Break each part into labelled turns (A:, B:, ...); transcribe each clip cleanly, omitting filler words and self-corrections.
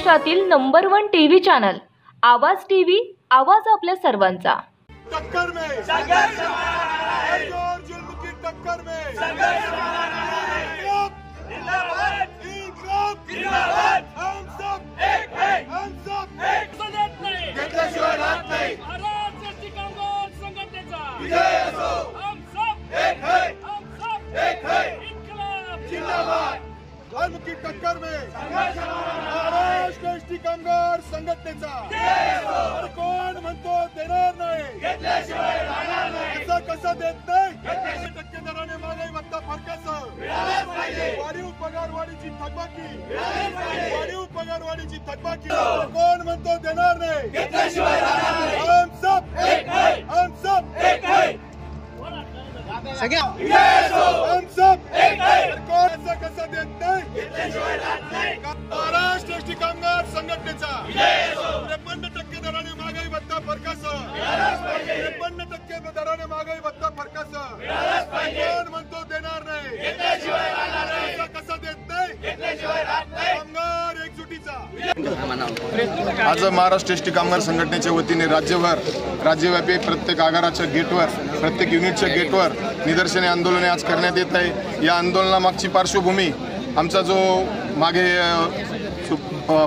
A: महाराष्ट्रातील number 1 TV channel आवाज TV, आवाज आपल्या सर्वांचा।
B: टक्कर में संघर्ष और जुल्म की टक्कर में संघर्ष जिंदाबाद जिंदाबाद। हम सब एक है, हम सब एक सदैव नहीं घेतल्याशिवाय राहत नाही। महाराष्ट्र कामगार संघटनेचा विजय असो। हम सब एक है, हम सब एक है। इन्कलाब जिंदाबाद। जुल्म की टक्कर में संघर्ष महाराष्ट्र कामगार संघटनेचा विजय असो। कोण म्हणतो देणार नाही घेतल्याशिवाय राहणार नाही। कसा देत नाही 10% महागाई भत्ता फरकासह मिळालाच पाहिजे। वाढीव पगारवाढीची थकबाकी मिळालीच पाहिजे। वाढीव पगारवाढीची थकबाकी कोण म्हणतो देणार नाही घेतल्याशिवाय राहणार नाही। हम सब एक है, हम सब एक है। हम सब एक है। कोण कसा देत नाही घेतल्याशिवाय राहत नाही। महाराष्ट्र कामगार संघटनेचा विजय असो। 53% दराने महागाई भत्ता फरकासह मिळालाच पाहिजे। 53% दराने महागाई भत्ता फरकासह मिळालाच पाहिजे। कोण म्हणतो देणार नाही घेतल्याशिवाय राहणार नाही। कसा देत नाही घेतल्याशिवाय राहत नाही। कामगार एकजुटीचा आज महाराष्ट्र एसटी कामगार संघटनेच्या वतीने राज्यव्यापी प्रत्येक आगाराच्या गेटवर, प्रत्येक युनिटच्या गेटवर निदर्शने आंदोलने आज करण्यात येत आहे। या आंदोलनामागची पार्श्वभूमी आमचा जो मागे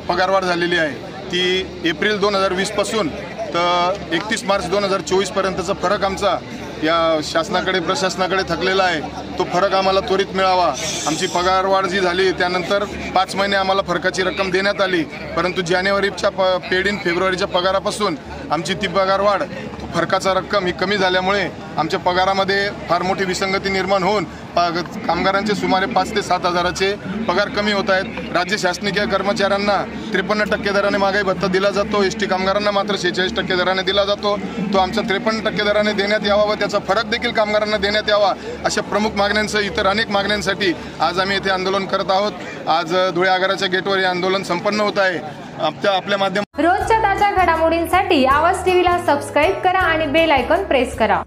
B: पगारवाढ झालेली आहे ती एप्रिल 2020 पासून तर 31 मार्च 2024 पर्यंतचा फरक आमचा या शासनाकडे, प्रशासनाकडे थकलेला आहे। तो फरक आम्हाला त्वरित मिळावा। आमची पगारवाढ जी झाली त्यानंतर 5 महिने आम्हाला फरकाची रक्कम देण्यात आली, परंतु जानेवारीच्या पेड इन फेब्रुवारीच्या पगारापासून आमची ती पगारवाढ फरकाचा रक्कम ही कमी झाल्यामुळे आमच्या पगारामध्ये फार मोठी विसंगती निर्माण होऊन कामगारांचे सुमारे 5 ते 7 हजाराचे पगार कमी होत आहेत। राज्य शासकीय कर्मचाऱ्यांना 53% दराने महागाई भत्ता दिला जातो, एसटी कामगारांना मात्र 46% दराने दिला जातो। तो आमचा 53% दराने देण्यात यावा व त्याचा फरक देखील कामगारांना देण्यात यावा अशा प्रमुख मागण्यांसह इतर अनेक मागण्यांसाठी आज आम्ही येथे आंदोलन करत आहोत। आज धुळे आगाराच्या गेटवर हे आंदोलन संपन्न होत आहे। आपल्या माध्यमातून
C: रोजच्या ताज्या घडामोडींसाठी आवाज टीव्हीला सबस्क्राइब करा आणि बेल आयकॉन प्रेस करा।